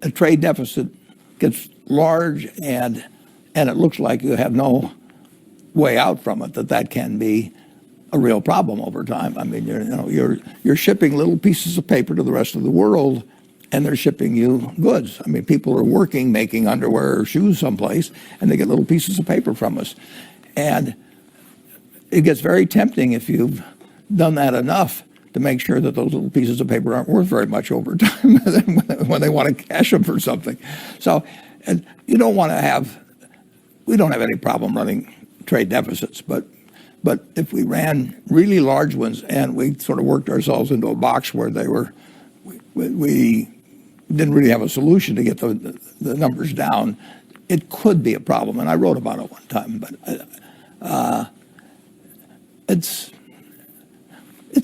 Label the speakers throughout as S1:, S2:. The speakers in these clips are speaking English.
S1: a trade deficit gets large and it looks like you have no way out from it, that can be a real problem over time. I mean, you're shipping little pieces of paper to the rest of the world, and they're shipping you goods. I mean, people are working, making underwear or shoes someplace, and they get little pieces of paper from us. And it gets very tempting if you've done that enough to make sure that those little pieces of paper aren't worth very much over time when they want to cash them for something. So you don't want to have, we don't have any problem running trade deficits, but if we ran really large ones and we sort of worked ourselves into a box where we didn't really have a solution to get the numbers down, it could be a problem. And I wrote about it one time, but it's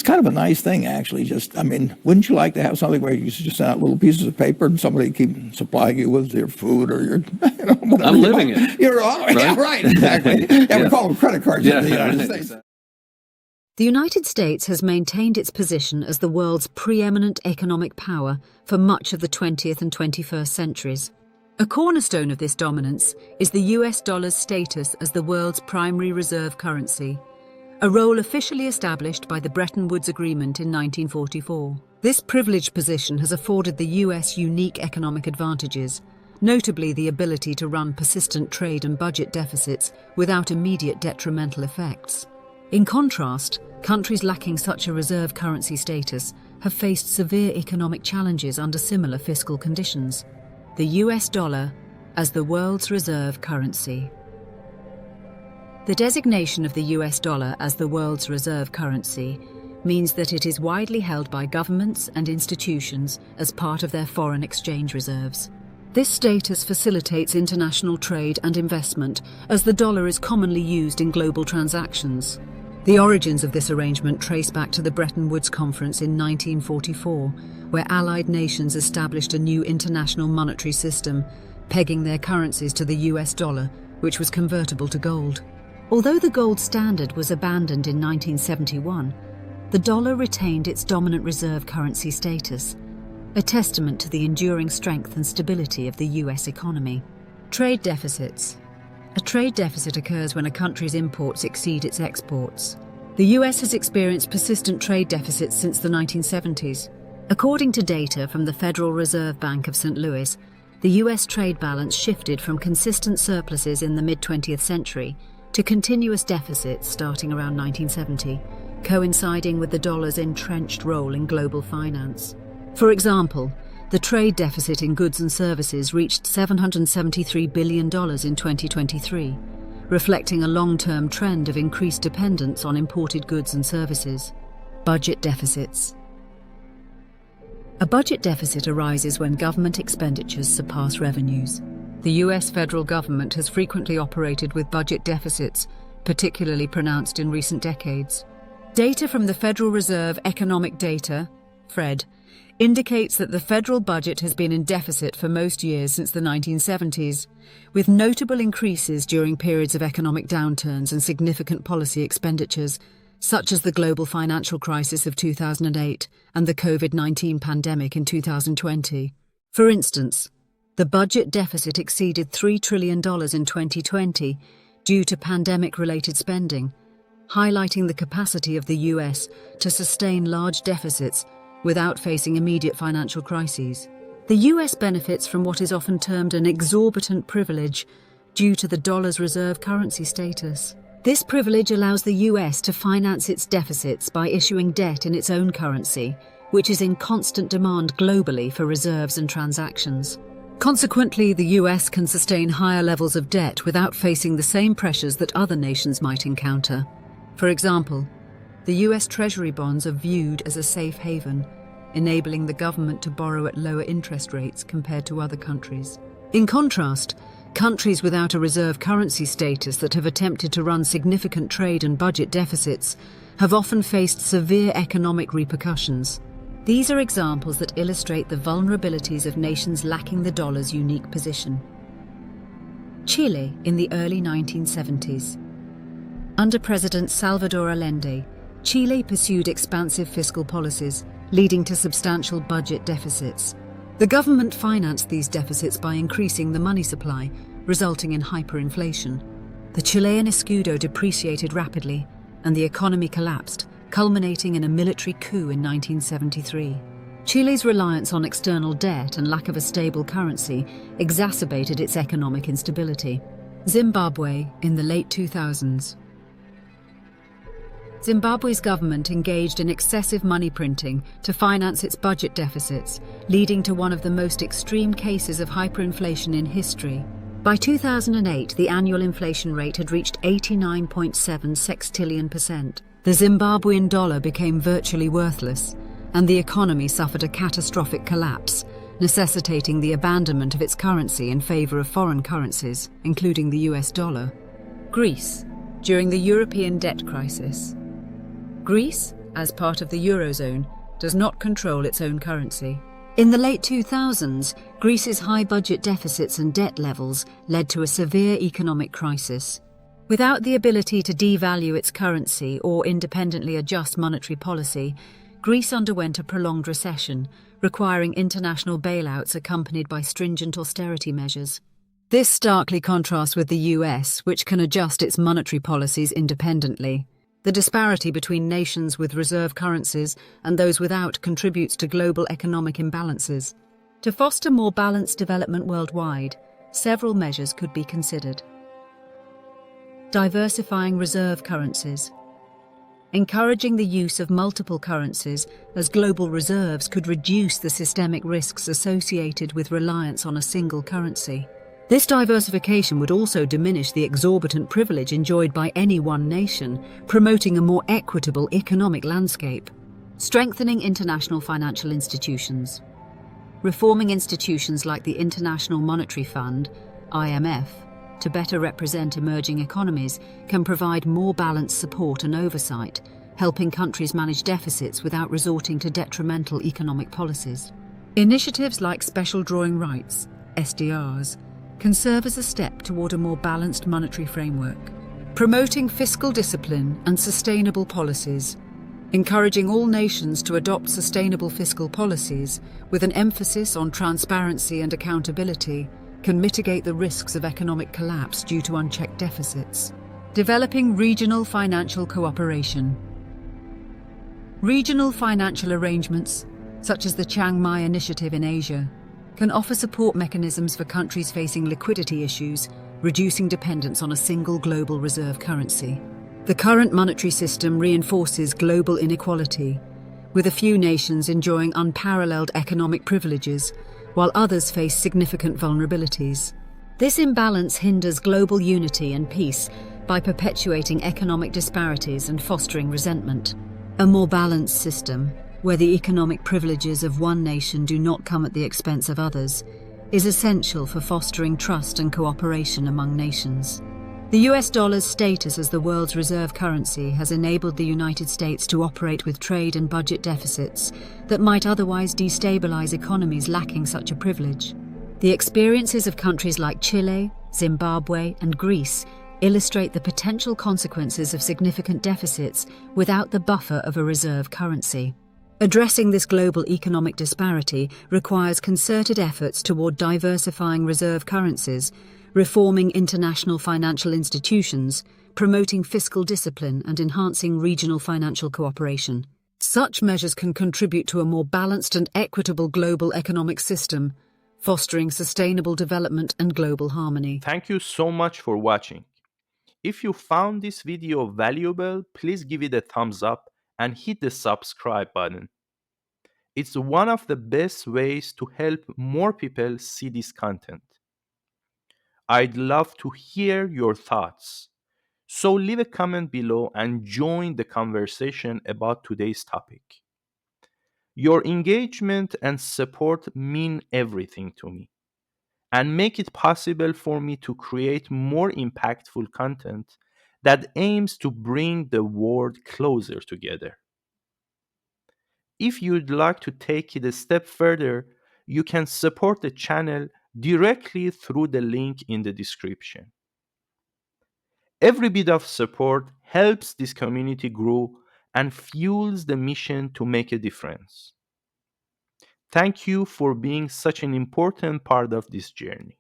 S1: kind of a nice thing, actually. I mean, wouldn't you like to have something where you just send out little pieces of paper and somebody keep supplying you with your food or your, whatever.
S2: I'm living it.
S1: You're all right. Yeah, right, exactly. Yeah, we call them credit cards in the United States.
S3: The United States has maintained its position as the world's preeminent economic power for much of the 20th and 21st centuries. A cornerstone of this dominance is the US dollar's status as the world's primary reserve currency, a role officially established by the Bretton Woods Agreement in 1944. This privileged position has afforded the US unique economic advantages, notably the ability to run persistent trade and budget deficits without immediate detrimental effects. In contrast, countries lacking such a reserve currency status have faced severe economic challenges under similar fiscal conditions. The US dollar as the world's reserve currency. The designation of the US dollar as the world's reserve currency means that it is widely held by governments and institutions as part of their foreign exchange reserves. This status facilitates international trade and investment, as the dollar is commonly used in global transactions. The origins of this arrangement trace back to the Bretton Woods Conference in 1944, where Allied nations established a new international monetary system, pegging their currencies to the US dollar, which was convertible to gold. Although the gold standard was abandoned in 1971, the dollar retained its dominant reserve currency status, a testament to the enduring strength and stability of the US economy. Trade deficits. A trade deficit occurs when a country's imports exceed its exports. The US has experienced persistent trade deficits since the 1970s. According to data from the Federal Reserve Bank of St. Louis, the US trade balance shifted from consistent surpluses in the mid-20th century to continuous deficits starting around 1970, coinciding with the dollar's entrenched role in global finance. For example, the trade deficit in goods and services reached $773 billion in 2023, reflecting a long-term trend of increased dependence on imported goods and services. Budget deficits. A budget deficit arises when government expenditures surpass revenues. The US federal government has frequently operated with budget deficits, particularly pronounced in recent decades. Data from the Federal Reserve Economic Data, FRED, indicates that the federal budget has been in deficit for most years since the 1970s, with notable increases during periods of economic downturns and significant policy expenditures, such as the global financial crisis of 2008 and the COVID-19 pandemic in 2020. For instance, the budget deficit exceeded $3 trillion in 2020 due to pandemic-related spending, highlighting the capacity of the US to sustain large deficits without facing immediate financial crises. The US benefits from what is often termed an exorbitant privilege due to the dollar's reserve currency status. This privilege allows the US to finance its deficits by issuing debt in its own currency, which is in constant demand globally for reserves and transactions. Consequently, the US can sustain higher levels of debt without facing the same pressures that other nations might encounter. For example, the US Treasury bonds are viewed as a safe haven, enabling the government to borrow at lower interest rates compared to other countries. In contrast, countries without a reserve currency status that have attempted to run significant trade and budget deficits have often faced severe economic repercussions. These are examples that illustrate the vulnerabilities of nations lacking the dollar's unique position. Chile in the early 1970s. Under President Salvador Allende, Chile pursued expansive fiscal policies, leading to substantial budget deficits. The government financed these deficits by increasing the money supply, resulting in hyperinflation. The Chilean escudo depreciated rapidly, and the economy collapsed, culminating in a military coup in 1973. Chile's reliance on external debt and lack of a stable currency exacerbated its economic instability. Zimbabwe in the late 2000s. Zimbabwe's government engaged in excessive money printing to finance its budget deficits, leading to one of the most extreme cases of hyperinflation in history. By 2008, the annual inflation rate had reached 89.7 sextillion%. The Zimbabwean dollar became virtually worthless, and the economy suffered a catastrophic collapse, necessitating the abandonment of its currency in favor of foreign currencies, including the US dollar. Greece, during the European debt crisis. Greece, as part of the Eurozone, does not control its own currency. In the late 2000s, Greece's high budget deficits and debt levels led to a severe economic crisis. Without the ability to devalue its currency or independently adjust monetary policy, Greece underwent a prolonged recession, requiring international bailouts accompanied by stringent austerity measures. This starkly contrasts with the US, which can adjust its monetary policies independently. The disparity between nations with reserve currencies and those without contributes to global economic imbalances. To foster more balanced development worldwide, several measures could be considered. Diversifying reserve currencies. Encouraging the use of multiple currencies as global reserves could reduce the systemic risks associated with reliance on a single currency. This diversification would also diminish the exorbitant privilege enjoyed by any one nation, promoting a more equitable economic landscape. Strengthening international financial institutions. Reforming institutions like the International Monetary Fund, IMF, to better represent emerging economies can provide more balanced support and oversight, helping countries manage deficits without resorting to detrimental economic policies. Initiatives like special drawing rights, SDRs, can serve as a step toward a more balanced monetary framework. Promoting fiscal discipline and sustainable policies. Encouraging all nations to adopt sustainable fiscal policies with an emphasis on transparency and accountability can mitigate the risks of economic collapse due to unchecked deficits. Developing regional financial cooperation. Regional financial arrangements, such as the Chiang Mai Initiative in Asia, can offer support mechanisms for countries facing liquidity issues, reducing dependence on a single global reserve currency. The current monetary system reinforces global inequality, with a few nations enjoying unparalleled economic privileges, while others face significant vulnerabilities. This imbalance hinders global unity and peace by perpetuating economic disparities and fostering resentment. A more balanced system, where the economic privileges of one nation do not come at the expense of others, is essential for fostering trust and cooperation among nations. The US dollar's status as the world's reserve currency has enabled the United States to operate with trade and budget deficits that might otherwise destabilize economies lacking such a privilege. The experiences of countries like Chile, Zimbabwe, and Greece illustrate the potential consequences of significant deficits without the buffer of a reserve currency. Addressing this global economic disparity requires concerted efforts toward diversifying reserve currencies, reforming international financial institutions, promoting fiscal discipline, and enhancing regional financial cooperation. Such measures can contribute to a more balanced and equitable global economic system, fostering sustainable development and global harmony.
S2: Thank you so much for watching. If you found this video valuable, please give it a thumbs up and hit the subscribe button. It's one of the best ways to help more people see this content. I'd love to hear your thoughts. So leave a comment below and join the conversation about today's topic. Your engagement and support mean everything to me and make it possible for me to create more impactful content that aims to bring the world closer together. If you'd like to take it a step further, you can support the channel directly through the link in the description. Every bit of support helps this community grow and fuels the mission to make a difference. Thank you for being such an important part of this journey.